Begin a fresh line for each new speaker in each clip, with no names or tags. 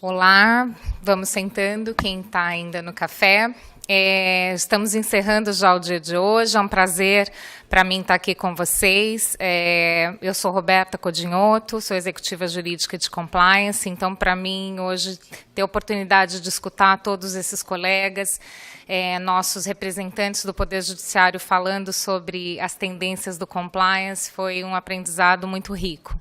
Olá, vamos sentando, quem está ainda no café. Estamos encerrando já o dia de hoje, é um prazer para mim estar aqui com vocês. Eu sou Roberta Codinhoto, sou executiva jurídica de compliance, então para mim hoje ter a oportunidade de escutar todos esses colegas, nossos representantes do Poder Judiciário falando sobre as tendências do compliance foi um aprendizado muito rico.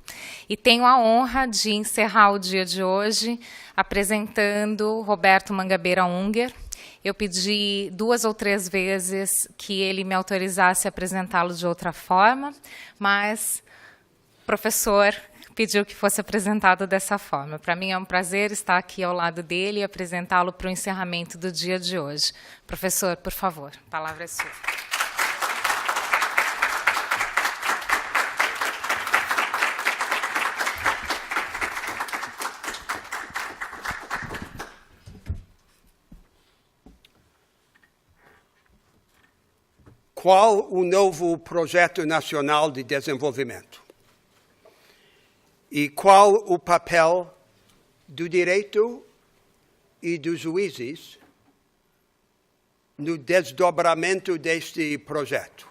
E tenho a honra de encerrar o dia de hoje apresentando Roberto Mangabeira Unger. Eu pedi 2 ou 3 vezes que ele me autorizasse a apresentá-lo de outra forma, mas o professor pediu que fosse apresentado dessa forma. Para mim é um prazer estar aqui ao lado dele e apresentá-lo para o encerramento do dia de hoje. Professor, por favor, a palavra é sua.
Qual o novo projeto nacional de desenvolvimento? E qual o papel do direito e dos juízes no desdobramento deste projeto?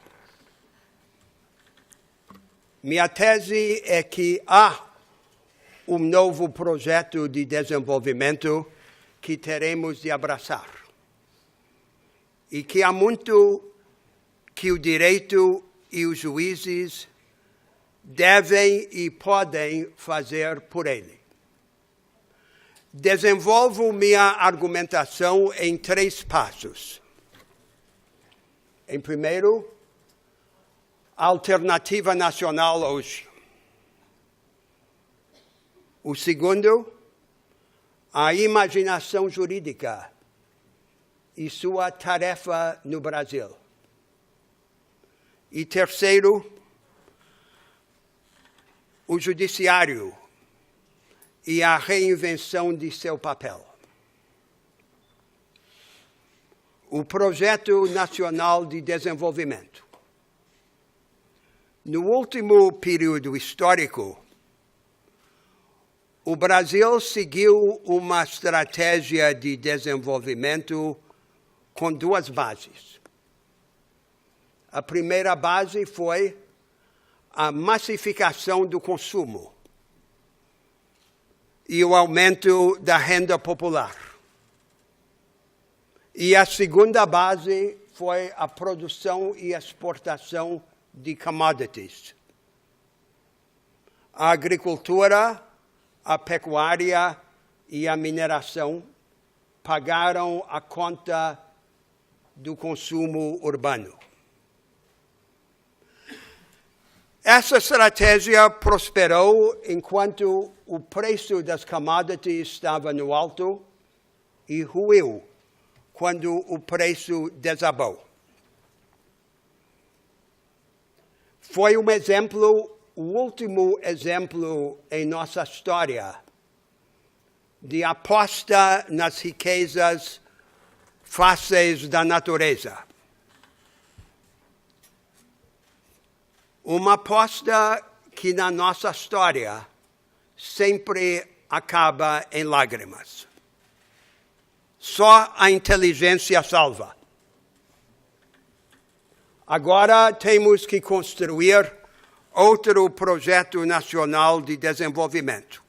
Minha tese é que há um novo projeto de desenvolvimento que teremos de abraçar e que há muito que o direito e os juízes devem e podem fazer por ele. Desenvolvo minha argumentação em 3 passos. Em primeiro, a alternativa nacional hoje. O segundo, a imaginação jurídica e sua tarefa no Brasil. E terceiro, o judiciário e a reinvenção de seu papel. O Projeto Nacional de Desenvolvimento. No último período histórico, o Brasil seguiu uma estratégia de desenvolvimento com 2 bases. A primeira base foi a massificação do consumo e o aumento da renda popular. E a segunda base foi a produção e exportação de commodities. A agricultura, a pecuária e a mineração pagaram a conta do consumo urbano. Essa estratégia prosperou enquanto o preço das commodities estava no alto e ruiu quando o preço desabou. Foi um exemplo, o último exemplo em nossa história de aposta nas riquezas fáceis da natureza. Uma aposta que na nossa história sempre acaba em lágrimas. Só a inteligência salva. Agora temos que construir outro projeto nacional de desenvolvimento,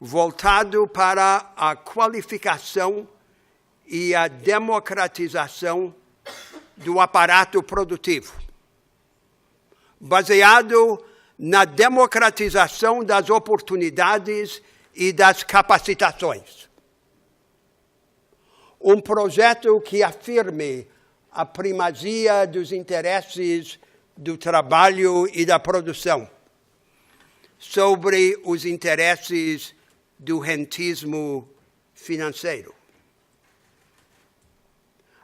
voltado para a qualificação e a democratização do aparato produtivo, baseado na democratização das oportunidades e das capacitações. Um projeto que afirme a primazia dos interesses do trabalho e da produção sobre os interesses do rentismo financeiro.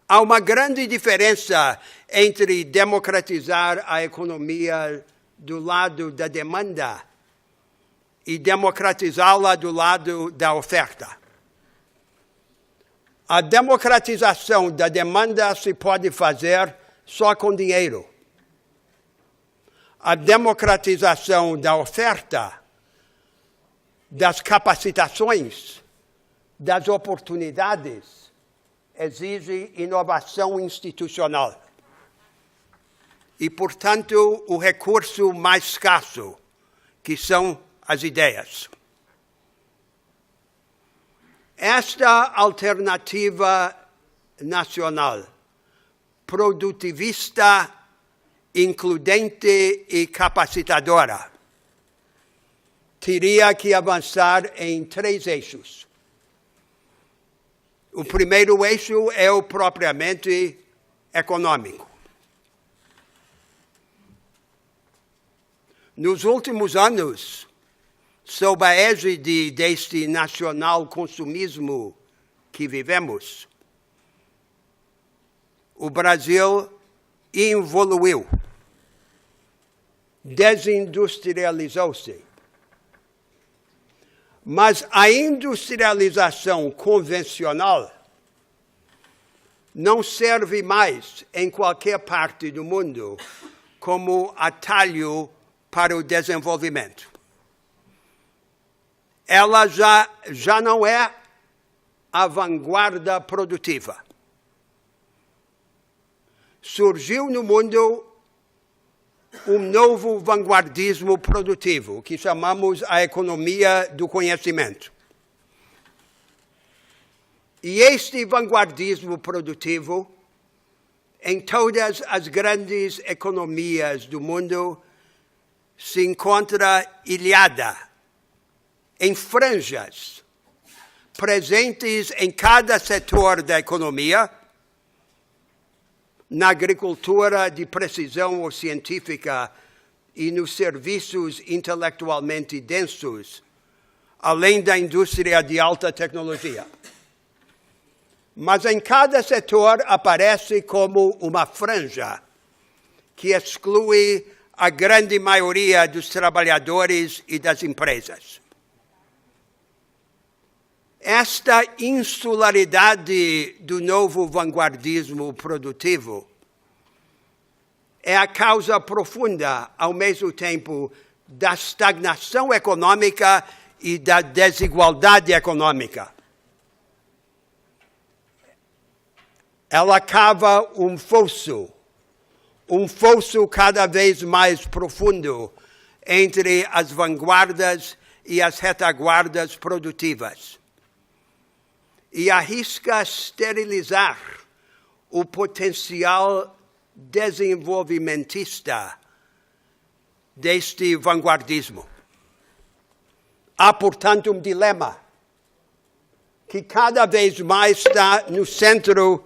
Há uma grande diferença entre democratizar a economia do lado da demanda e democratizá-la do lado da oferta. A democratização da demanda se pode fazer só com dinheiro. A democratização da oferta das capacitações, das oportunidades, exige inovação institucional. E, portanto, o recurso mais escasso, que são as ideias. Esta alternativa nacional, produtivista, includente e capacitadora, teria que avançar em 3 eixos. O primeiro eixo é o propriamente econômico. Nos últimos anos, sob a égide deste nacional consumismo que vivemos, o Brasil evoluiu, desindustrializou-se. Mas a industrialização convencional não serve mais em qualquer parte do mundo como atalho para o desenvolvimento. Ela já não é a vanguarda produtiva. Surgiu no mundo um novo vanguardismo produtivo, que chamamos a economia do conhecimento. E este vanguardismo produtivo, em todas as grandes economias do mundo, se encontra ilhada em franjas, presentes em cada setor da economia, na agricultura de precisão ou científica e nos serviços intelectualmente densos, além da indústria de alta tecnologia. Mas em cada setor aparece como uma franja que exclui a grande maioria dos trabalhadores e das empresas. Esta insularidade do novo vanguardismo produtivo é a causa profunda, ao mesmo tempo, da estagnação econômica e da desigualdade econômica. Ela cava um fosso cada vez mais profundo entre as vanguardas e as retaguardas produtivas. E arrisca esterilizar o potencial desenvolvimentista deste vanguardismo. Há, portanto, um dilema que cada vez mais está no centro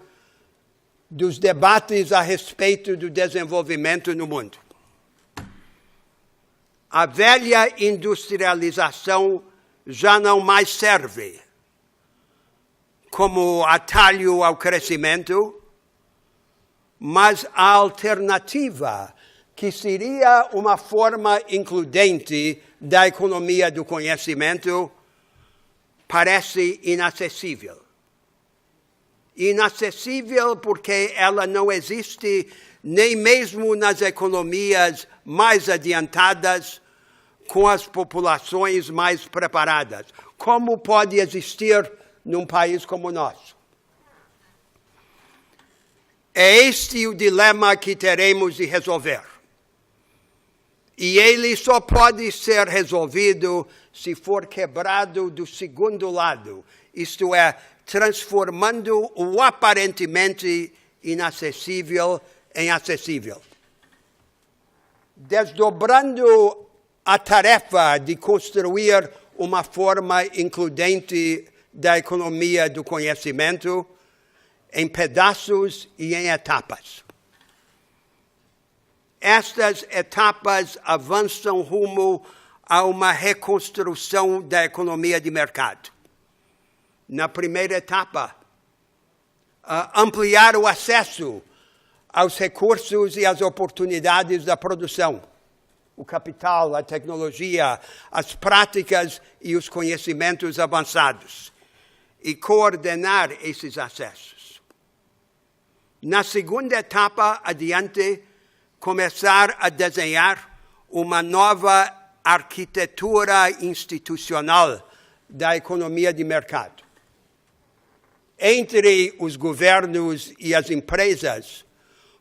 dos debates a respeito do desenvolvimento no mundo. A velha industrialização já não mais serve como atalho ao crescimento, mas a alternativa, que seria uma forma includente da economia do conhecimento, parece inacessível. Inacessível porque ela não existe nem mesmo nas economias mais adiantadas, com as populações mais preparadas. Como pode existir num país como o nosso? É este o dilema que teremos de resolver. E ele só pode ser resolvido se for quebrado do segundo lado, isto é, transformando o aparentemente inacessível em acessível. Desdobrando a tarefa de construir uma forma includente da economia do conhecimento em pedaços e em etapas. Estas etapas avançam rumo a uma reconstrução da economia de mercado. Na primeira etapa, ampliar o acesso aos recursos e às oportunidades da produção, o capital, a tecnologia, as práticas e os conhecimentos avançados, e coordenar esses acessos. Na segunda etapa adiante, começar a desenhar uma nova arquitetura institucional da economia de mercado. Entre os governos e as empresas,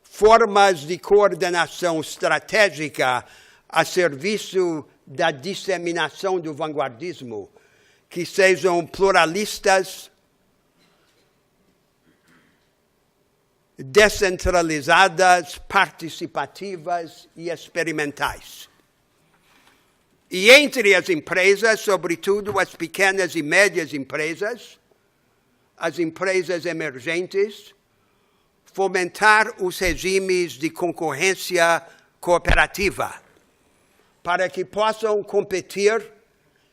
formas de coordenação estratégica a serviço da disseminação do vanguardismo, que sejam pluralistas, descentralizadas, participativas e experimentais. E entre as empresas, sobretudo as pequenas e médias empresas, as empresas emergentes, fomentar os regimes de concorrência cooperativa, para que possam competir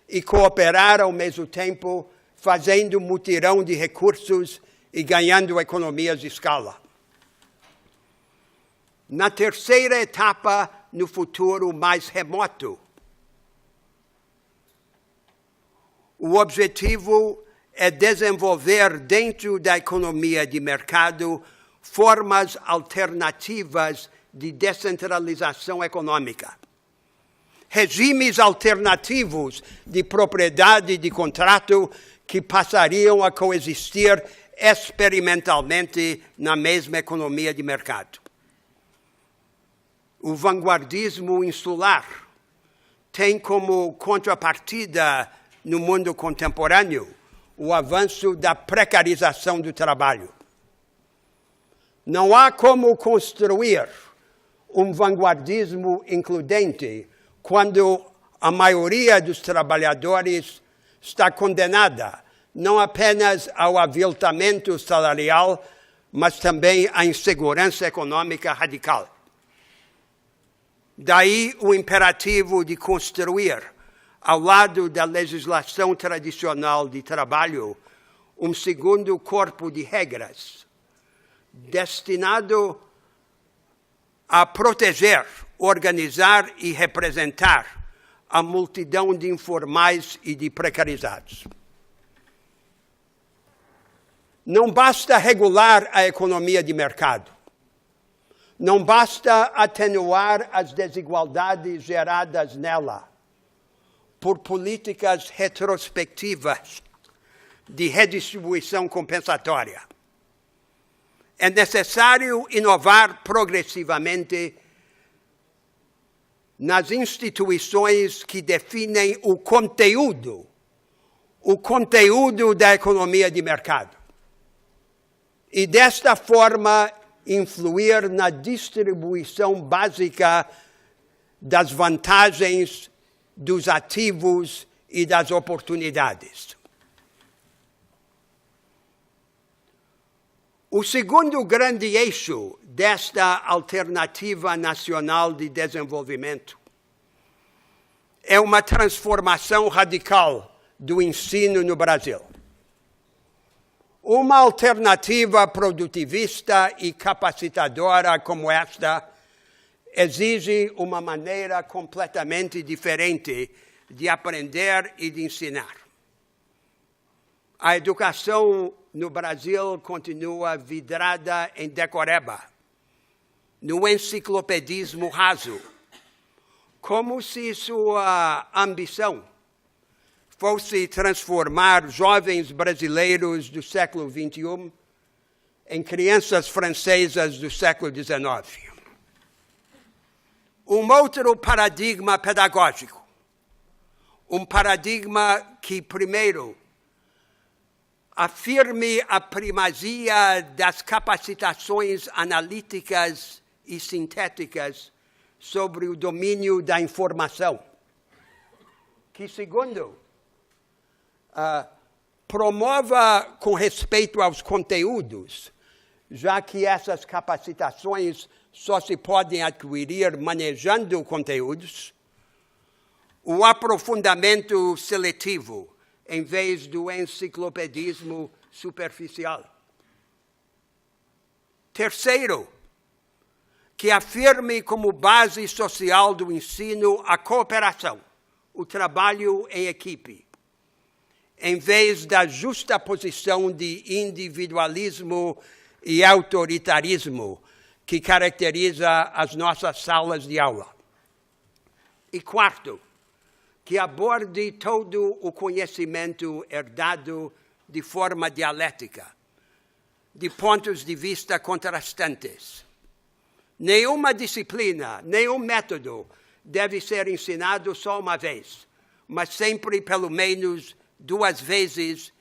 e cooperar ao mesmo tempo, fazendo mutirão de recursos e ganhando economias de escala. Na terceira etapa, no futuro mais remoto, o objetivo é desenvolver dentro da economia de mercado formas alternativas de descentralização econômica. Regimes alternativos de propriedade de contrato que passariam a coexistir experimentalmente na mesma economia de mercado. O vanguardismo insular tem como contrapartida no mundo contemporâneo o avanço da precarização do trabalho. Não há como construir um vanguardismo includente quando a maioria dos trabalhadores está condenada não apenas ao aviltamento salarial, mas também à insegurança econômica radical. Daí o imperativo de construir, ao lado da legislação tradicional de trabalho, um segundo corpo de regras, destinado a proteger, organizar e representar a multidão de informais e de precarizados. Não basta regular a economia de mercado. Não basta atenuar as desigualdades geradas nela por políticas retrospectivas de redistribuição compensatória. É necessário inovar progressivamente nas instituições que definem o conteúdo da economia de mercado. E desta forma influir na distribuição básica das vantagens, dos ativos e das oportunidades. O segundo grande eixo desta alternativa nacional de desenvolvimento é uma transformação radical do ensino no Brasil. Uma alternativa produtivista e capacitadora como esta exige uma maneira completamente diferente de aprender e de ensinar. A educação no Brasil continua vidrada em decoreba, no enciclopedismo raso, como se sua ambição fosse transformar jovens brasileiros do século XXI em crianças francesas do século XIX. Um outro paradigma pedagógico, um paradigma que, primeiro, afirme a primazia das capacitações analíticas e sintéticas sobre o domínio da informação, que, segundo, promova com respeito aos conteúdos, já que essas capacitações só se podem adquirir manejando conteúdos, o aprofundamento seletivo, em vez do enciclopedismo superficial. Terceiro, que afirme como base social do ensino a cooperação, o trabalho em equipe, em vez da justaposição de individualismo e autoritarismo que caracteriza as nossas salas de aula. E quarto, que aborde todo o conhecimento herdado de forma dialética, de pontos de vista contrastantes. Nenhuma disciplina, nenhum método deve ser ensinado só uma vez, mas sempre pelo menos 2 vezes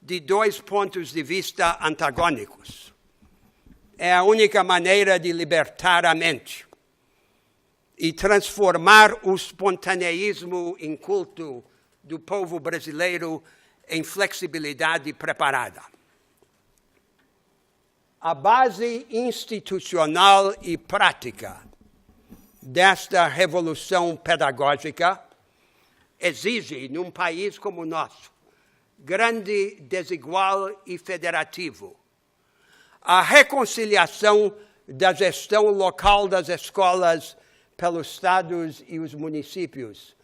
de 2 pontos de vista antagônicos. É a única maneira de libertar a mente e transformar o espontaneísmo inculto do povo brasileiro em flexibilidade preparada. A base institucional e prática desta revolução pedagógica exige, num país como o nosso, grande, desigual e federativo, a reconciliação da gestão local das escolas pelos estados e os municípios,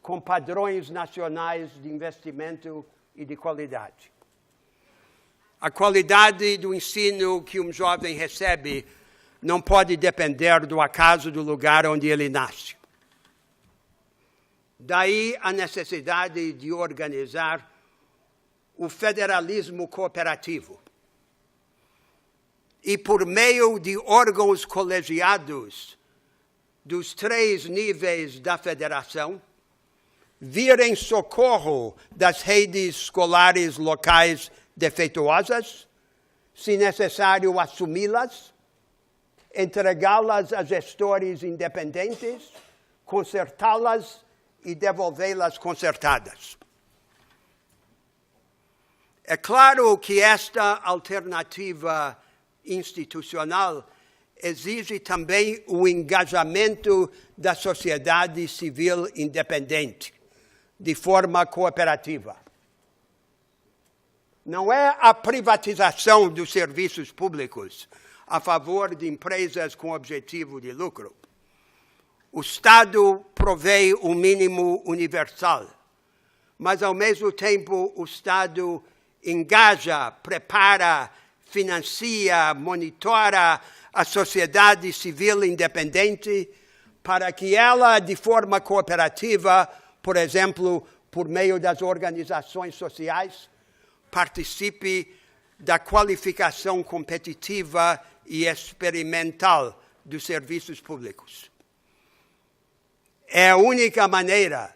com padrões nacionais de investimento e de qualidade. A qualidade do ensino que um jovem recebe não pode depender do acaso do lugar onde ele nasce. Daí a necessidade de organizar o federalismo cooperativo. E por meio de órgãos colegiados dos 3 níveis da federação, vir em socorro das redes escolares locais defeituosas, se necessário assumi-las, entregá-las a gestores independentes, consertá-las e devolvê-las consertadas. É claro que esta alternativa institucional exige também o engajamento da sociedade civil independente, de forma cooperativa. Não é a privatização dos serviços públicos a favor de empresas com objetivo de lucro. O Estado provê o mínimo universal, mas, ao mesmo tempo, o Estado engaja, prepara, financia, monitora a sociedade civil independente para que ela, de forma cooperativa, por exemplo, por meio das organizações sociais, participe da qualificação competitiva e experimental dos serviços públicos. É a única maneira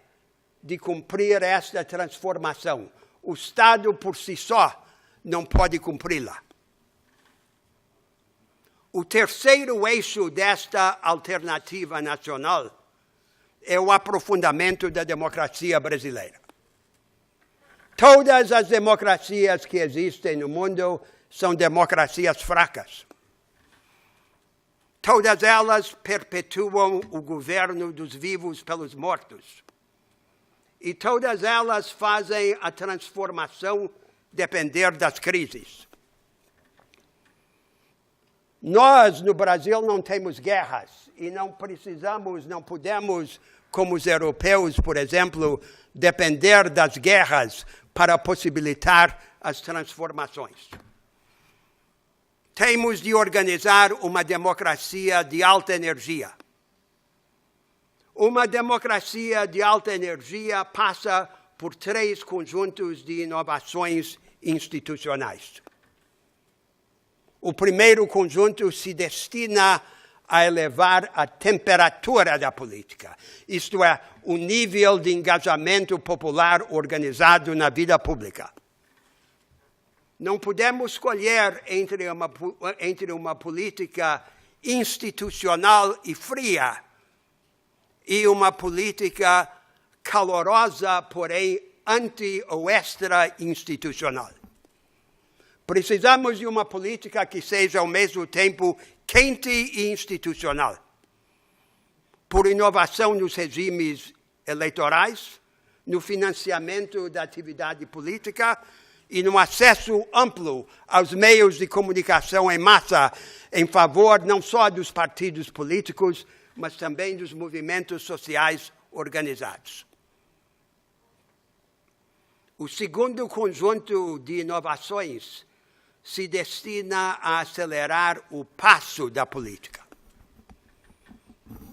de cumprir esta transformação. O Estado, por si só, não pode cumpri-la. O terceiro eixo desta alternativa nacional é o aprofundamento da democracia brasileira. Todas as democracias que existem no mundo são democracias fracas. Todas elas perpetuam o governo dos vivos pelos mortos. E todas elas fazem a transformação depender das crises. Nós, no Brasil, não temos guerras e não podemos, como os europeus, por exemplo, depender das guerras para possibilitar as transformações. Temos de organizar uma democracia de alta energia. Uma democracia de alta energia passa por 3 conjuntos de inovações institucionais. O primeiro conjunto se destina a elevar a temperatura da política, isto é, o nível de engajamento popular organizado na vida pública. Não podemos escolher entre uma política institucional e fria e uma política calorosa, porém anti- ou extra-institucional. Precisamos de uma política que seja, ao mesmo tempo, quente e institucional. Por inovação nos regimes eleitorais, no financiamento da atividade política e no acesso amplo aos meios de comunicação em massa, em favor não só dos partidos políticos, mas também dos movimentos sociais organizados. O segundo conjunto de inovações se destina a acelerar o passo da política.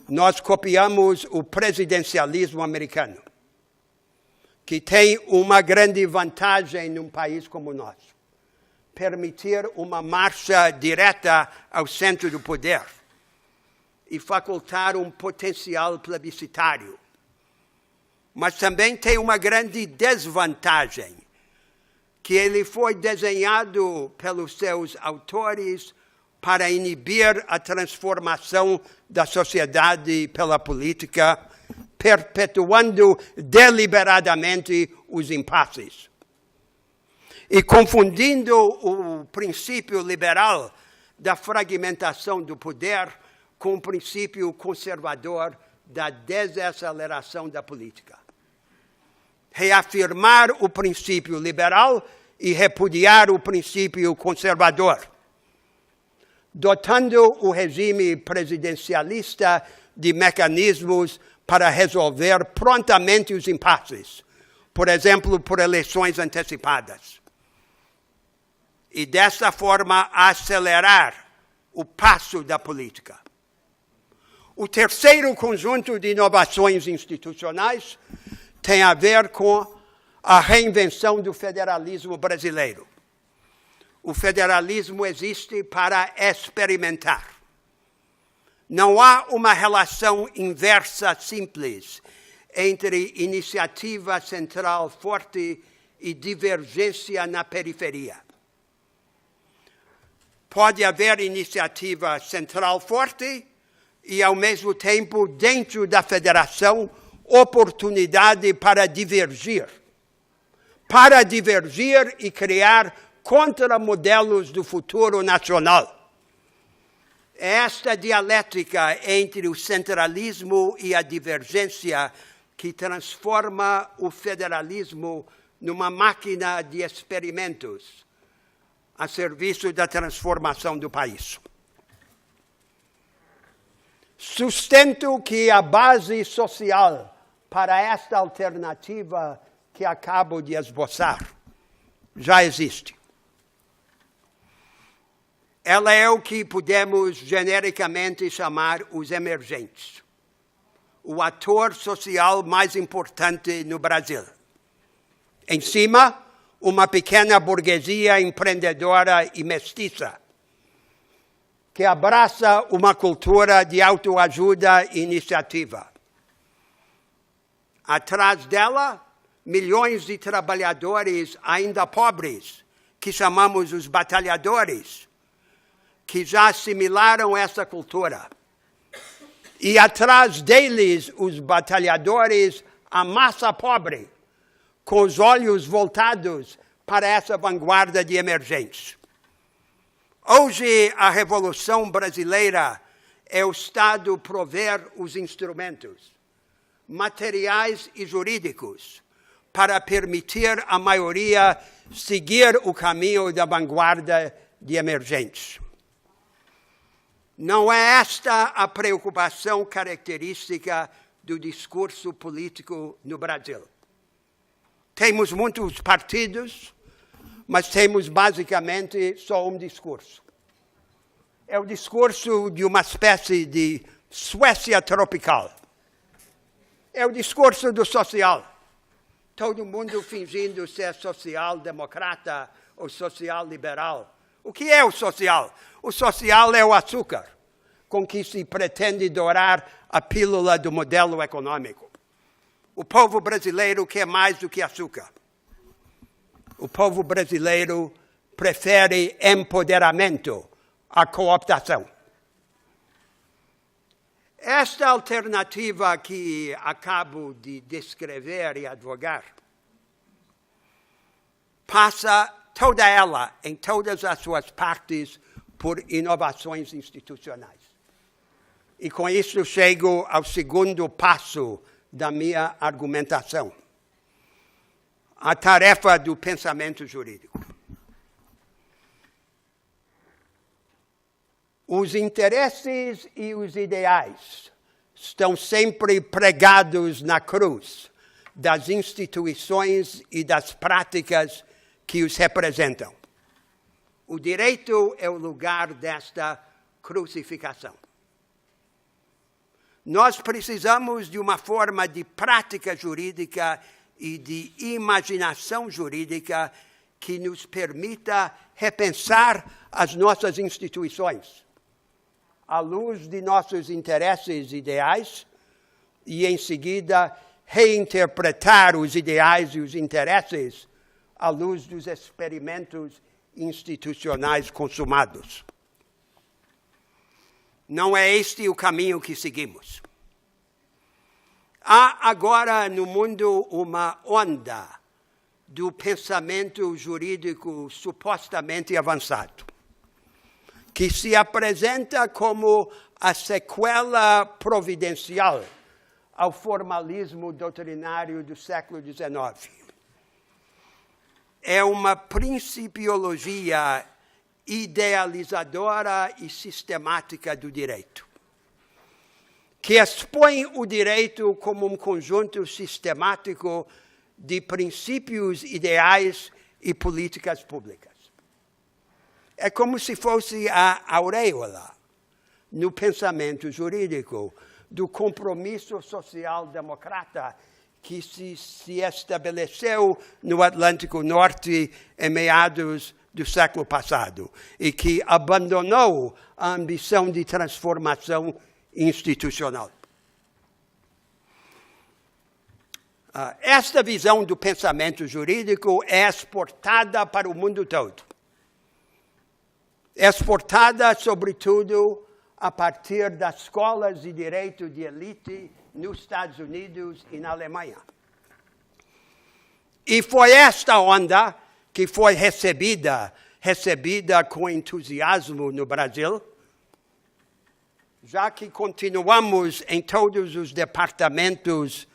Nós copiamos o presidencialismo americano. que tem uma grande vantagem num país como o nosso. Permitir uma marcha direta ao centro do poder e facultar um potencial plebiscitário. Mas também tem uma grande desvantagem, que ele foi desenhado pelos seus autores para inibir a transformação da sociedade pela política, perpetuando deliberadamente os impasses e confundindo o princípio liberal da fragmentação do poder com o princípio conservador da desaceleração da política. Reafirmar o princípio liberal e repudiar o princípio conservador, dotando o regime presidencialista de mecanismos para resolver prontamente os impasses, por exemplo, por eleições antecipadas. E dessa forma acelerar o passo da política. O terceiro conjunto de inovações institucionais tem a ver com a reinvenção do federalismo brasileiro. O federalismo existe para experimentar. Não há uma relação inversa simples entre iniciativa central forte e divergência na periferia. Pode haver iniciativa central forte e, ao mesmo tempo, dentro da federação, oportunidade para divergir e criar contramodelos do futuro nacional. É esta dialética entre o centralismo e a divergência que transforma o federalismo numa máquina de experimentos a serviço da transformação do país. Sustento que a base social para esta alternativa que acabo de esboçar já existe. Ela é o que podemos genericamente chamar os emergentes, o ator social mais importante no Brasil. Em cima, uma pequena burguesia empreendedora e mestiça, que abraça uma cultura de autoajuda e iniciativa. Atrás dela, milhões de trabalhadores ainda pobres, que chamamos os batalhadores, que já assimilaram essa cultura. E atrás deles, os batalhadores, a massa pobre, com os olhos voltados para essa vanguarda de emergentes. Hoje, a Revolução Brasileira é o Estado prover os instrumentos materiais e jurídicos para permitir à maioria seguir o caminho da vanguarda de emergentes. Não é esta a preocupação característica do discurso político no Brasil. Temos muitos partidos, mas temos basicamente só um discurso. É o discurso de uma espécie de Suécia tropical. É o discurso do social. Todo mundo fingindo ser social-democrata ou social-liberal. O que é o social? O social é o açúcar, com que se pretende dourar a pílula do modelo econômico. O povo brasileiro quer mais do que açúcar. O povo brasileiro prefere empoderamento à cooptação. Esta alternativa que acabo de descrever e advogar passa toda ela, em todas as suas partes, por inovações institucionais. E com isso chego ao segundo passo da minha argumentação. A tarefa do pensamento jurídico. Os interesses e os ideais estão sempre pregados na cruz das instituições e das práticas que os representam. O direito é o lugar desta crucificação. Nós precisamos de uma forma de prática jurídica e de imaginação jurídica que nos permita repensar as nossas instituições, à luz de nossos interesses ideais, e, em seguida, reinterpretar os ideais e os interesses à luz dos experimentos institucionais consumados. Não é este o caminho que seguimos. Há agora no mundo uma onda do pensamento jurídico supostamente avançado, que se apresenta como a sequela providencial ao formalismo doutrinário do século XIX. É uma principiologia idealizadora e sistemática do direito, que expõe o direito como um conjunto sistemático de princípios ideais e políticas públicas. É como se fosse a auréola no pensamento jurídico do compromisso social-democrata que se estabeleceu no Atlântico Norte em meados do século passado e que abandonou a ambição de transformação institucional. Esta visão do pensamento jurídico é exportada para o mundo todo. Exportada, sobretudo, a partir das escolas de direito de elite nos Estados Unidos e na Alemanha. E foi esta onda que foi recebida com entusiasmo no Brasil, já que continuamos em todos os departamentos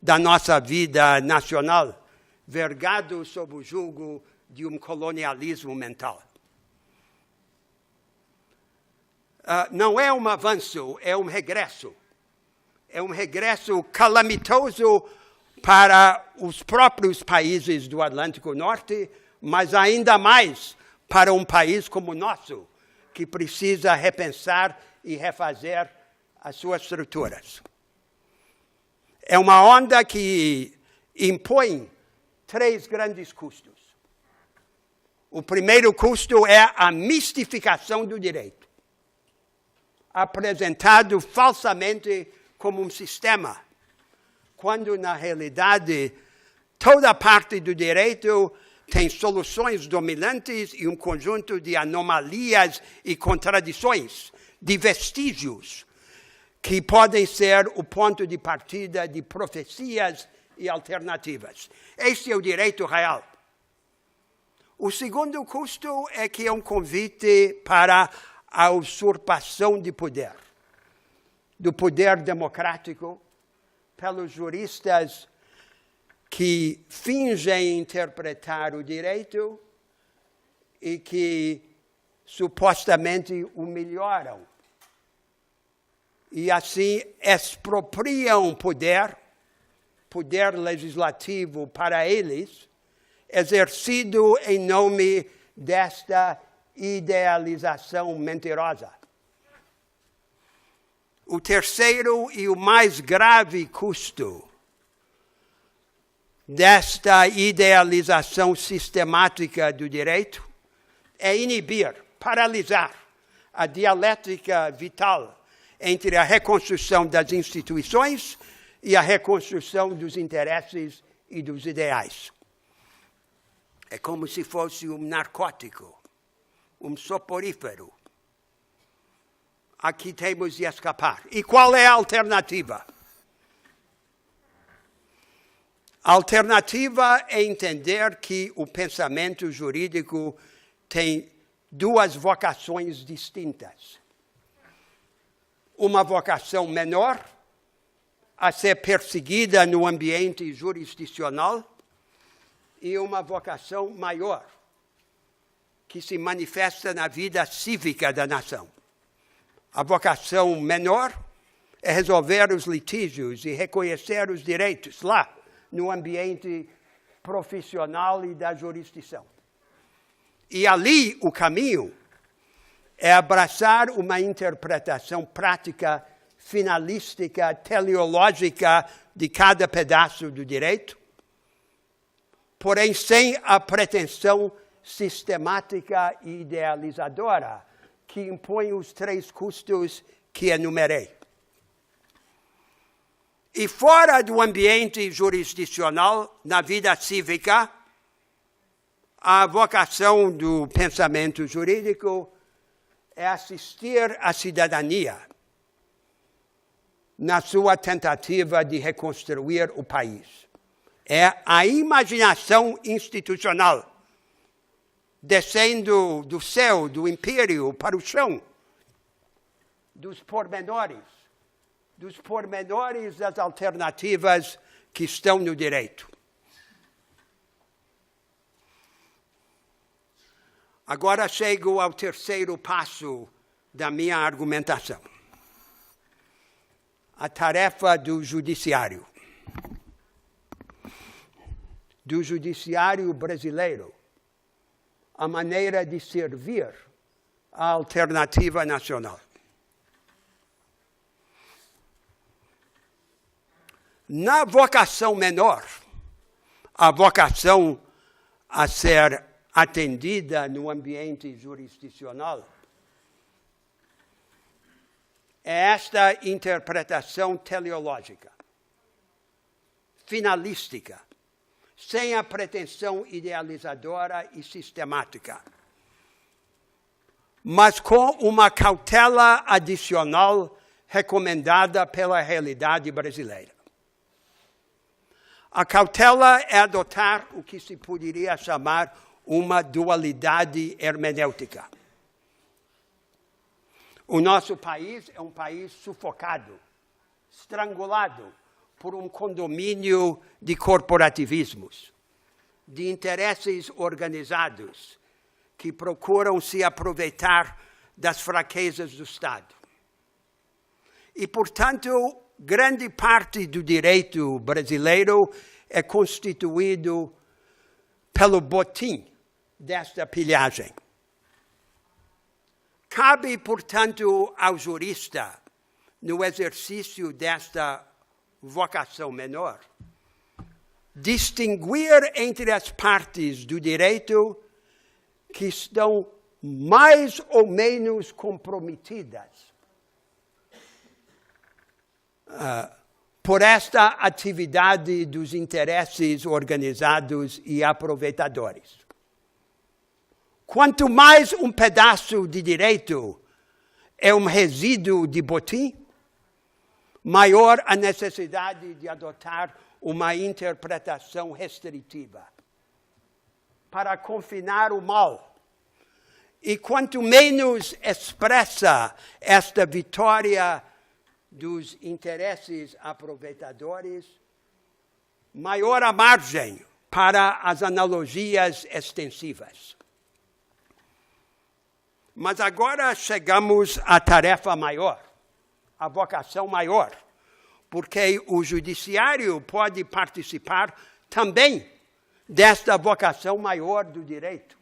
da nossa vida nacional, vergados sob o jugo de um colonialismo mental. Não é um avanço, é um regresso. É um regresso calamitoso para os próprios países do Atlântico Norte, mas ainda mais para um país como o nosso, que precisa repensar e refazer as suas estruturas. É uma onda que impõe 3 grandes custos. O primeiro custo é a mistificação do direito, apresentado falsamente como um sistema, quando, na realidade, toda parte do direito tem soluções dominantes e um conjunto de anomalias e contradições, de vestígios, que podem ser o ponto de partida de profecias e alternativas. Este é o direito real. O segundo custo é que é um convite para a usurpação de poder, do poder democrático, pelos juristas que fingem interpretar o direito e que supostamente o melhoram. E assim expropriam poder legislativo para eles, exercido em nome desta idealização mentirosa. O terceiro e o mais grave custo desta idealização sistemática do direito é inibir, paralisar a dialética vital entre a reconstrução das instituições e a reconstrução dos interesses e dos ideais. É como se fosse um narcótico, um soporífero. Aqui temos de escapar. E qual é a alternativa? A alternativa é entender que o pensamento jurídico tem 2 vocações distintas. Uma vocação menor, a ser perseguida no ambiente jurisdicional, e uma vocação maior, que se manifesta na vida cívica da nação. A vocação menor é resolver os litígios e reconhecer os direitos lá, no ambiente profissional e da jurisdição. E ali o caminho é abraçar uma interpretação prática, finalística, teleológica de cada pedaço do direito porém sem a pretensão sistemática e idealizadora que impõe os 3 custos que enumerei. E fora do ambiente jurisdicional, na vida cívica, a vocação do pensamento jurídico é assistir a cidadania na sua tentativa de reconstruir o país. É a imaginação institucional descendo do céu, do império, para o chão, dos pormenores das alternativas que estão no direito. Agora chego ao terceiro passo da minha argumentação. A tarefa do judiciário. Do judiciário brasileiro. A maneira de servir a alternativa nacional. Na vocação menor, a vocação a ser atendida no ambiente jurisdicional, é esta interpretação teleológica, finalística, sem a pretensão idealizadora e sistemática, mas com uma cautela adicional recomendada pela realidade brasileira. A cautela é adotar o que se poderia chamar uma dualidade hermenêutica. O nosso país é um país sufocado, estrangulado por um condomínio de corporativismos, de interesses organizados que procuram se aproveitar das fraquezas do Estado. E, portanto, grande parte do direito brasileiro é constituído pelo botim desta pilhagem. Cabe, portanto, ao jurista, no exercício desta vocação menor, distinguir entre as partes do direito que estão mais ou menos comprometidas por esta atividade dos interesses organizados e aproveitadores. Quanto mais um pedaço de direito é um resíduo de botim, maior a necessidade de adotar uma interpretação restritiva para confinar o mal. E quanto menos expressa esta vitória dos interesses aproveitadores, maior a margem para as analogias extensivas. Mas agora chegamos à tarefa maior, à vocação maior, porque o judiciário pode participar também desta vocação maior do direito,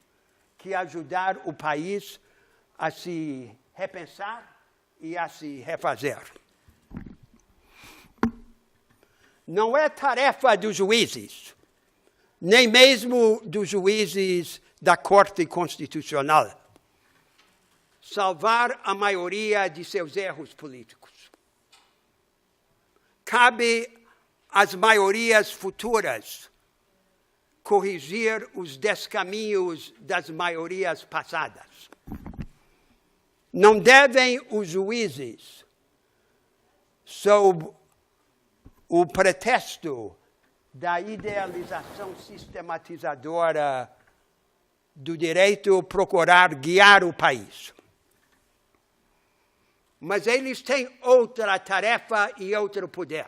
que é ajudar o país a se repensar e a se refazer. Não é tarefa dos juízes, nem mesmo dos juízes da Corte Constitucional, salvar a maioria de seus erros políticos. Cabe às maiorias futuras corrigir os descaminhos das maiorias passadas. Não devem os juízes, sob o pretexto da idealização sistematizadora do direito, procurar guiar o país. Mas eles têm outra tarefa e outro poder,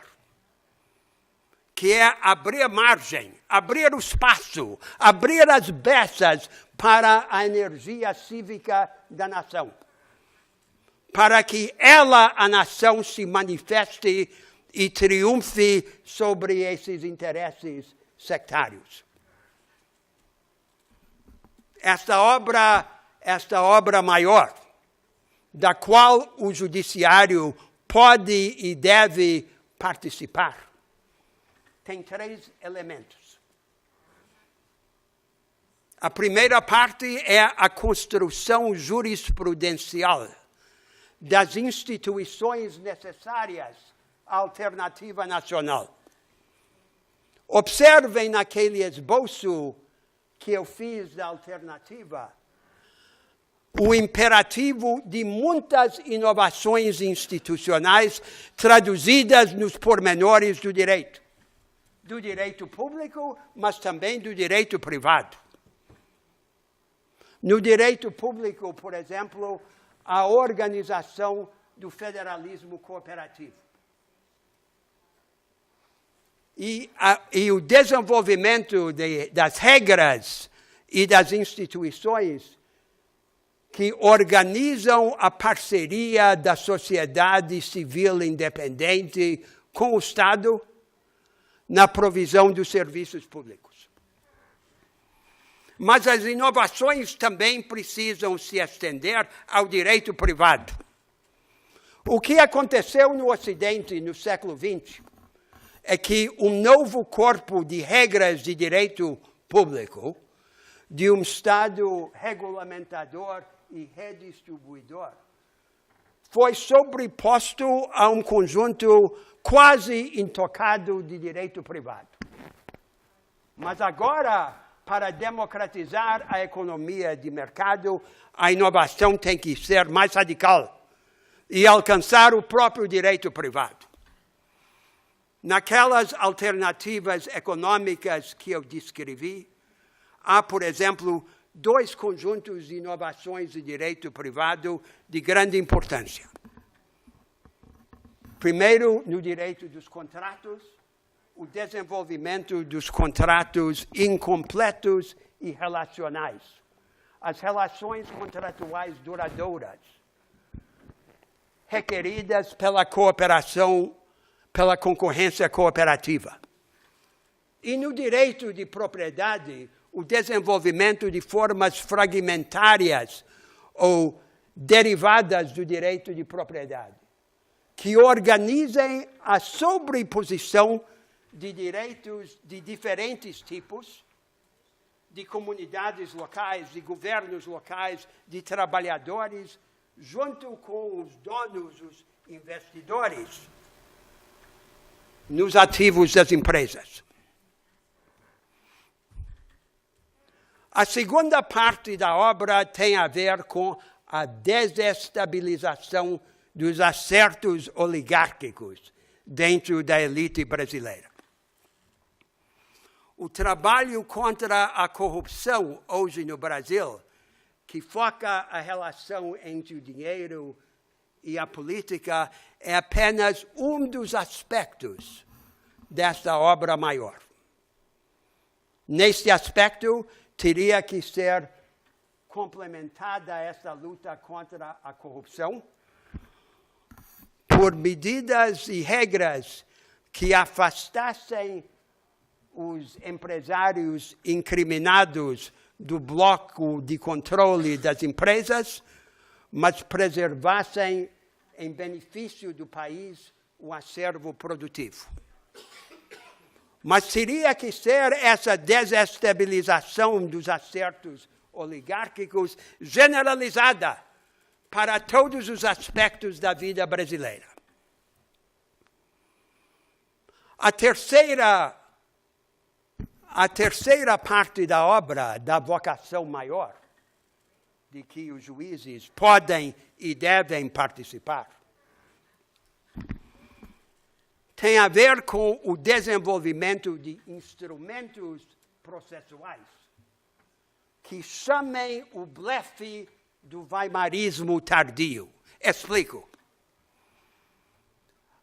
que é abrir margem, abrir o espaço, abrir as brechas para a energia cívica da nação, para que ela, a nação, se manifeste e triunfe sobre esses interesses sectários. Esta obra maior, da qual o judiciário pode e deve participar, tem 3 elementos. A primeira parte é a construção jurisprudencial das instituições necessárias à alternativa nacional. Observem naquele esboço que eu fiz da alternativa o imperativo de muitas inovações institucionais traduzidas nos pormenores do direito público, mas também do direito privado. No direito público, por exemplo, a organização do federalismo cooperativo. E o desenvolvimento das regras e das instituições que organizam a parceria da sociedade civil independente com o Estado na provisão dos serviços públicos. Mas as inovações também precisam se estender ao direito privado. O que aconteceu no Ocidente no século XX é que um novo corpo de regras de direito público, de um Estado regulamentador e redistribuidor, foi sobreposto a um conjunto quase intocado de direito privado. Mas agora, para democratizar a economia de mercado, a inovação tem que ser mais radical e alcançar o próprio direito privado. Naquelas alternativas econômicas que eu descrevi, há, por exemplo, dois conjuntos de inovações de direito privado de grande importância. Primeiro, no direito dos contratos, o desenvolvimento dos contratos incompletos e relacionais. As relações contratuais duradouras, requeridas pela cooperação, pela concorrência cooperativa. E no direito de propriedade, o desenvolvimento de formas fragmentárias ou derivadas do direito de propriedade, que organizem a sobreposição de direitos de diferentes tipos, de comunidades locais, de governos locais, de trabalhadores, junto com os donos, os investidores, nos ativos das empresas. A segunda parte da obra tem a ver com a desestabilização dos acertos oligárquicos dentro da elite brasileira. O trabalho contra a corrupção hoje no Brasil, que foca a relação entre o dinheiro e a política, é apenas um dos aspectos desta obra maior. Neste aspecto, teria que ser complementada essa luta contra a corrupção por medidas e regras que afastassem os empresários incriminados do bloco de controle das empresas, mas preservassem em benefício do país o acervo produtivo. Mas teria que ser essa desestabilização dos acertos oligárquicos generalizada para todos os aspectos da vida brasileira. A terceira parte da obra, da vocação maior, de que os juízes podem e devem participar, tem a ver com o desenvolvimento de instrumentos processuais que chamem o blefe do weimarismo tardio. Explico.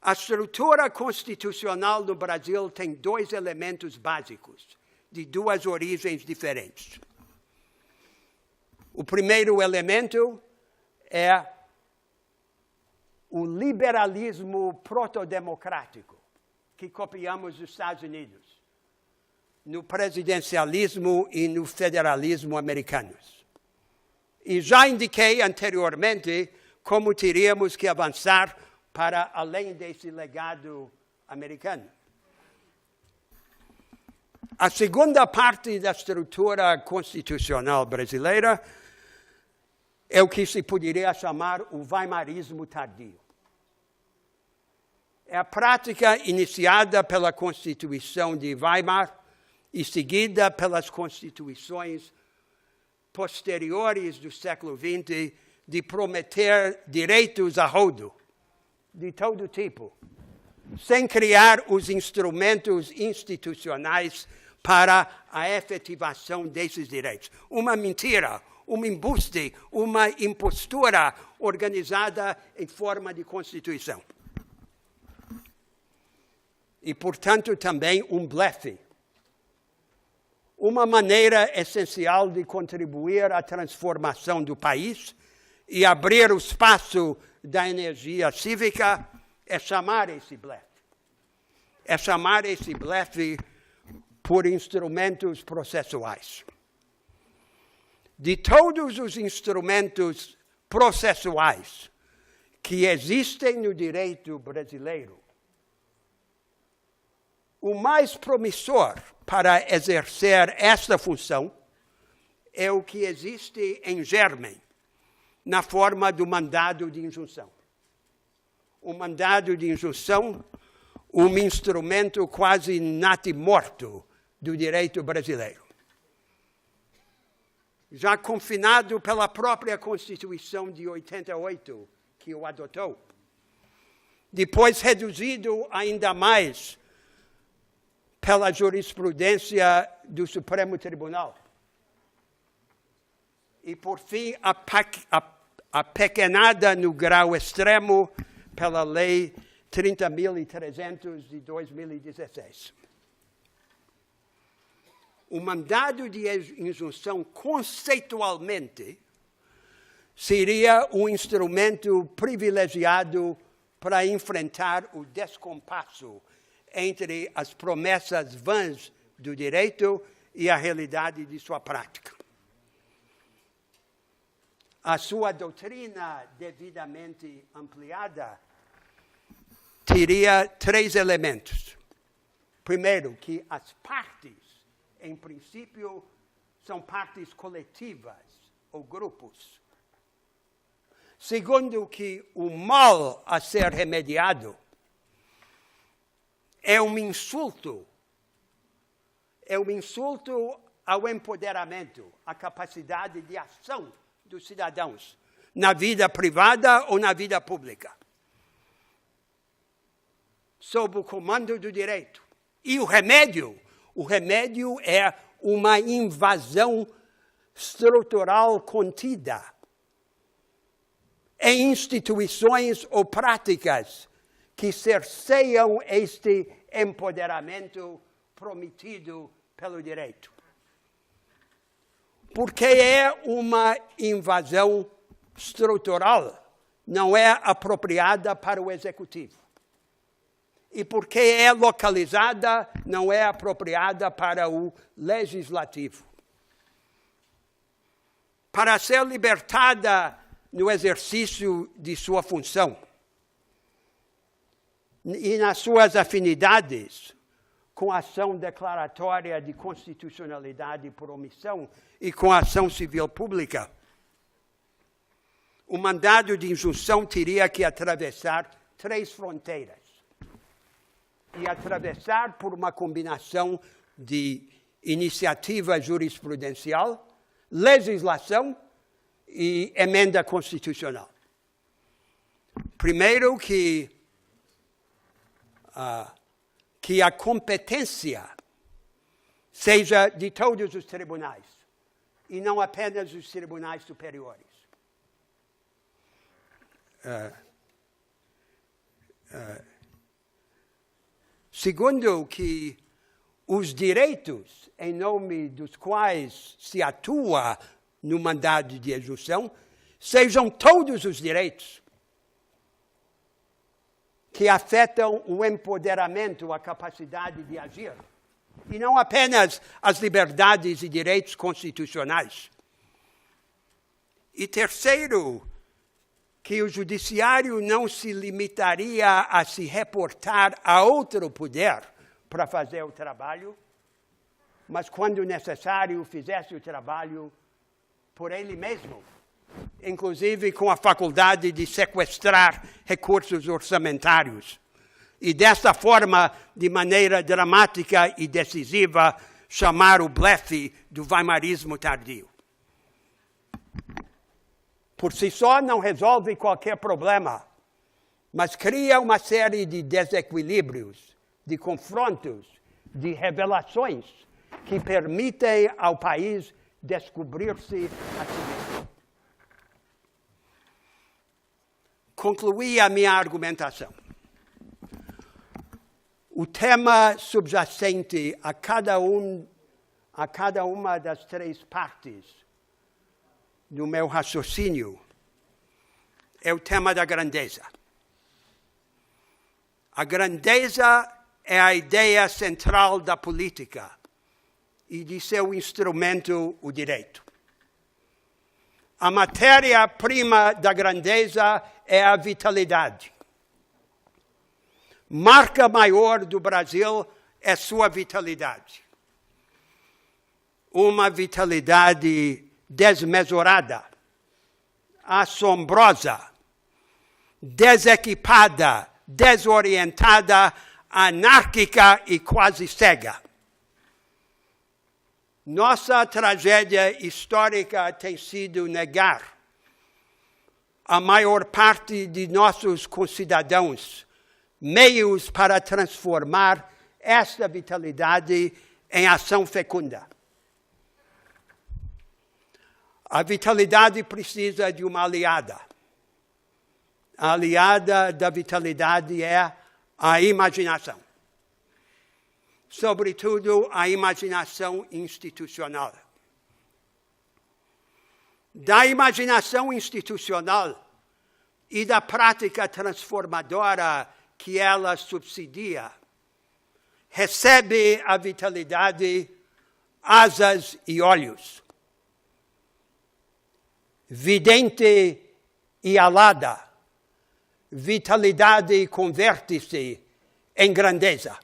A estrutura constitucional do Brasil tem dois elementos básicos, de duas origens diferentes. O primeiro elemento é o liberalismo protodemocrático, que copiamos dos Estados Unidos, no presidencialismo e no federalismo americanos. E já indiquei anteriormente como teríamos que avançar para além desse legado americano. A segunda parte da estrutura constitucional brasileira é o que se poderia chamar o weimarismo tardio. É a prática iniciada pela Constituição de Weimar e seguida pelas constituições posteriores do século XX de prometer direitos a rodo, de todo tipo, sem criar os instrumentos institucionais para a efetivação desses direitos. Uma mentira, um embuste, uma impostura organizada em forma de Constituição. E, portanto, também um blefe. Uma maneira essencial de contribuir à transformação do país e abrir o espaço da energia cívica é chamar esse blefe. É chamar esse blefe por instrumentos processuais. De todos os instrumentos processuais que existem no direito brasileiro, o mais promissor para exercer esta função é o que existe em germen, na forma do mandado de injunção. O mandado de injunção, um instrumento quase natimorto do direito brasileiro. Já confinado pela própria Constituição de 88, que o adotou. Depois reduzido ainda mais pela jurisprudência do Supremo Tribunal. E, por fim, apequenada no grau extremo pela Lei 30.300 de 2016. O mandado de injunção, conceitualmente, seria um instrumento privilegiado para enfrentar o descompasso entre as promessas vãs do direito e a realidade de sua prática. A sua doutrina devidamente ampliada teria 3 elementos. Primeiro, que as partes, em princípio, são partes coletivas ou grupos. Segundo, que o mal a ser remediado é um insulto ao empoderamento, à capacidade de ação dos cidadãos, na vida privada ou na vida pública, sob o comando do direito. E o remédio é uma invasão estrutural contida em instituições ou práticas que cerceiam este empoderamento prometido pelo direito. Porque é uma invasão estrutural, não é apropriada para o executivo. E porque é localizada, não é apropriada para o legislativo. Para ser libertada no exercício de sua função e nas suas afinidades com a ação declaratória de constitucionalidade por omissão e com a ação civil pública, o mandado de injunção teria que atravessar 3 fronteiras. E atravessar por uma combinação de iniciativa jurisprudencial, legislação e emenda constitucional. Primeiro, que a competência seja de todos os tribunais, e não apenas os tribunais superiores. Segundo, que os direitos em nome dos quais se atua no mandado de injunção sejam todos os direitos que afetam o empoderamento, a capacidade de agir, e não apenas as liberdades e direitos constitucionais. E terceiro, que o judiciário não se limitaria a se reportar a outro poder para fazer o trabalho, mas quando necessário, fizesse o trabalho por ele mesmo, inclusive com a faculdade de sequestrar recursos orçamentários. E dessa forma, de maneira dramática e decisiva, chamar o blefe do weimarismo tardio. Por si só não resolve qualquer problema, mas cria uma série de desequilíbrios, de confrontos, de revelações que permitem ao país descobrir-se a si mesmo. Concluí a minha argumentação. O tema subjacente a cada uma das três partes do meu raciocínio é o tema da grandeza. A grandeza é a ideia central da política e de seu instrumento, o direito. A matéria-prima da grandeza é a vitalidade. Marca maior do Brasil é sua vitalidade. Uma vitalidade desmesurada, assombrosa, desequipada, desorientada, anárquica e quase cega. Nossa tragédia histórica tem sido negar a maior parte de nossos concidadãos meios para transformar esta vitalidade em ação fecunda. A vitalidade precisa de uma aliada. A aliada da vitalidade é a imaginação. Sobretudo, a imaginação institucional. Da imaginação institucional e da prática transformadora que ela subsidia, recebe a vitalidade asas e olhos. Vidente e alada, vitalidade converte-se em grandeza.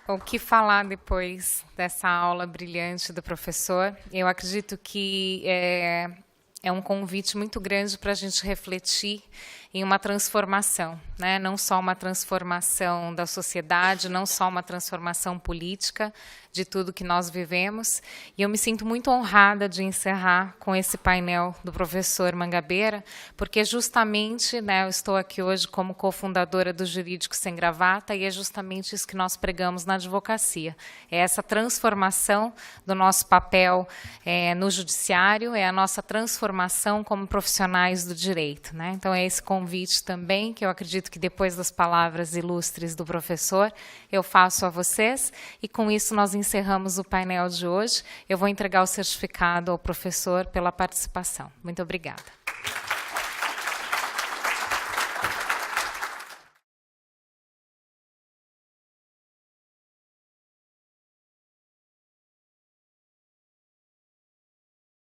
O que falar depois dessa aula brilhante do professor? Eu acredito que é um convite muito grande para a gente refletir em uma transformação, né? Não só uma transformação da sociedade, não só uma transformação política de tudo que nós vivemos. E eu me sinto muito honrada de encerrar com esse painel do professor Mangabeira, porque justamente, né, eu estou aqui hoje como cofundadora do Jurídico Sem Gravata, e é justamente isso que nós pregamos na advocacia. É essa transformação do nosso papel no judiciário, é a nossa transformação como profissionais do direito, né? Então, é esse convite também, que eu acredito que depois das palavras ilustres do professor, eu faço a vocês, e com isso nós encerramos o painel de hoje. Eu vou entregar o certificado ao professor pela participação. Muito obrigada.